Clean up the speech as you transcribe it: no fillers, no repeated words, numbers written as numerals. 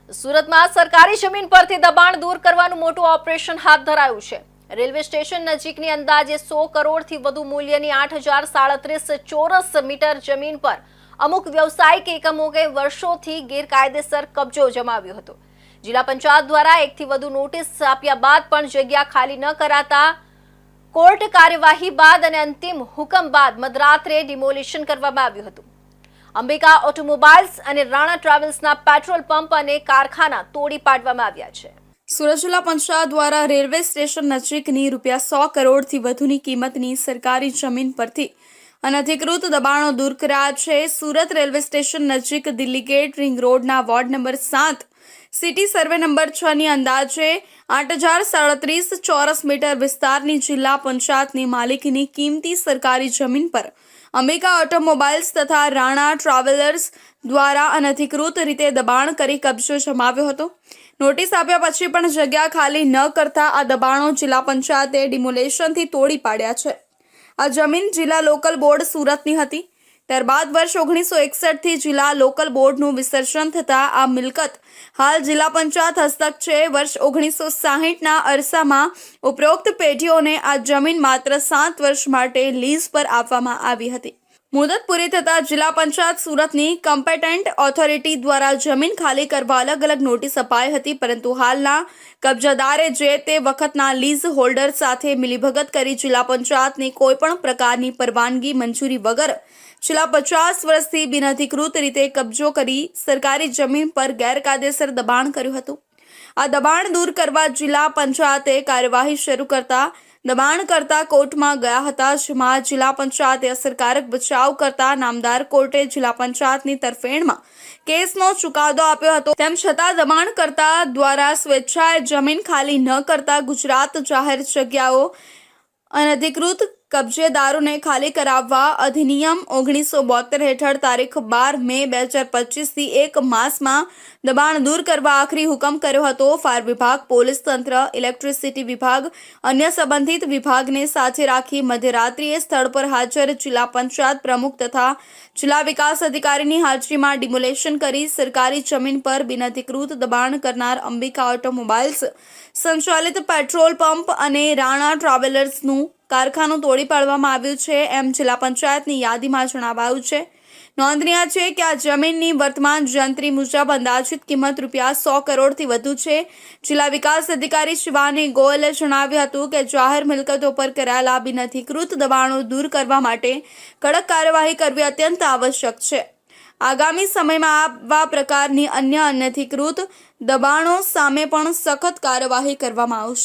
સુરતમાં સરકારી જમીન પરથી દબાણ દૂર કરવાનું મોટું ઓપરેશન હાથ ધરાયું છે। રેલવે સ્ટેશન નજીકની અંદાજે 100 કરોડથી વધુ મૂલ્યની 8037 ચોરસ મીટર જમીન પર અમુક વ્યવસાયિક એકમોએ વર્ષોથી ગેરકાયદેસર કબજો જમાવ્યો હતો। જિલ્લા પંચાયત દ્વારા એકથી વધુ નોટિસ આપ્યા બાદ પણ જગ્યા ખાલી ન કરાતા કોર્ટ કાર્યવાહી બાદ અને અંતિમ હુકમ બાદ મધરાત્રે ડિમોલિશન કરવામાં આવ્યું હતું। અંબિકા ઓટોમોબાઇલ્સ અને રાણા ટ્રાવેલ્સના પેટ્રોલ પંપ અને કારખાના તોડી પાડવામાં આવ્યા છે। સુરત જિલ્લા પંચાયત દ્વારા રેલવે સ્ટેશન નજીકની ₹100 કરોડથી વધુની કિંમતની સરકારી જમીન પરથી અનધિકૃત દબાણો દૂર કર્યા છે। સુરત રેલવે સ્ટેશન નજીક દિલ્હી ગેટ રિંગ રોડના ward number 7 city survey number 6 ની અંદાજે 8037 ચોરસ મીટર વિસ્તારની જિલ્લા પંચાયતની માલિકીની કિંમતી સરકારી જમીન પર અંબિકા ઓટોમોબાઇલ્સ તથા રાણા ટ્રાવેલર્સ દ્વારા અનધિકૃત રીતે દબાણ કરી કબજો જમાવ્યો હતો। નોટિસ આપ્યા પછી પણ જગ્યા ખાલી ન કરતા આ દબાણો જિલ્લા પંચાયતે ડિમોલેશનથી તોડી પાડ્યા છે। આ જમીન જિલ્લા લોકલ બોર્ડ સુરતની હતી। ત્યારબાદ વર્ષ 1961થી જિલ્લા લોકલ બોર્ડનું વિસર્જન થતાં આ મિલકત હાલ જિલ્લા પંચાયત હસ્તક છે। વર્ષ 1960ના અરસામાં ઉપરોક્ત પેઢીઓને આ જમીન માત્ર 7 વર્ષ માટે લીઝ પર આપવામાં આવી હતી। મુદત પૂરી થતાં જિલ્લા પંચાયત સુરતની કમ્પેટન્ટ ઓથોરિટી દ્વારા જમીન ખાલી કરવા અલગ અલગ નોટિસ અપાઈ હતી, પરંતુ હાલના કબજાદારે જે તે વખતના લીઝ હોલ્ડર સાથે મિલીભગત કરી જિલ્લા પંચાયતની કોઈપણ પ્રકારની પરવાનગી મંજૂરી વગર છેલ્લા 50 વર્ષથી બિનઅધિકૃત રીતે કબજો કરી સરકારી જમીન પર ગેરકાયદેસર દબાણ કર્યું હતું। આ દબાણ દૂર કરવા જિલ્લા પંચાયતે કાર્યવાહી શરૂ કરતા દબાણકર્તા કોર્ટમાં ગયા હતા, જેમાં જિલ્લા પંચાયતે અસરકારક બચાવ કરતા નામદાર કોર્ટે જિલ્લા પંચાયતની તરફેણમાં કેસનો ચુકાદો આપ્યો હતો। તેમ છતાં દબાણકર્તા દ્વારા સ્વેચ્છાએ જમીન ખાલી ન કરતા ગુજરાત જાહેર જગ્યાઓ અનધિકૃત કબજેદારોને ખાલી કરાવવા અધિનિયમ 1972 હેઠળ તારીખ 12 મે 2025થી 1 માસમાં દબાણ દૂર કરવા આખરી હુકમ કર્યો હતો। ફાયર વિભાગ, પોલીસ તંત્ર, ઇલેક્ટ્રિસિટી વિભાગ, અન્ય સંબંધિત વિભાગને સાથે રાખી મધ્યરાત્રિએ સ્થળ પર હાજર જિલ્લા પંચાયત પ્રમુખ તથા જિલ્લા વિકાસ અધિકારીની હાજરીમાં ડિમોલેશન કરી સરકારી જમીન પર બિનઅધિકૃત દબાણ કરનાર અંબિકા ઓટોમોબાઇલ્સ સંચાલિત પેટ્રોલ પંપ અને રાણા ટ્રાવેલર્સનું કારખાનું તોડી પાડવામાં આવ્યું છે, એમ જિલ્લા પંચાયતની યાદીમાં જણાવાયું છે। નોંધનીય છે કે આ જમીનની વર્તમાન જંત્રી મુજબ અંદાજિત કિંમત ₹100 કરોડથી વધુ છે। જિલ્લા વિકાસ અધિકારી શિવાની ગોયલે જણાવ્યું હતું કે જાહેર મિલકતો પર કરાયેલા બિનઅધિકૃત દબાણો દૂર કરવા માટે કડક કાર્યવાહી કરવી અત્યંત આવશ્યક છે। આગામી સમયમાં આવા પ્રકારની અન્ય અનધિકૃત દબાણો સામે પણ સખત કાર્યવાહી કરવામાં આવશે।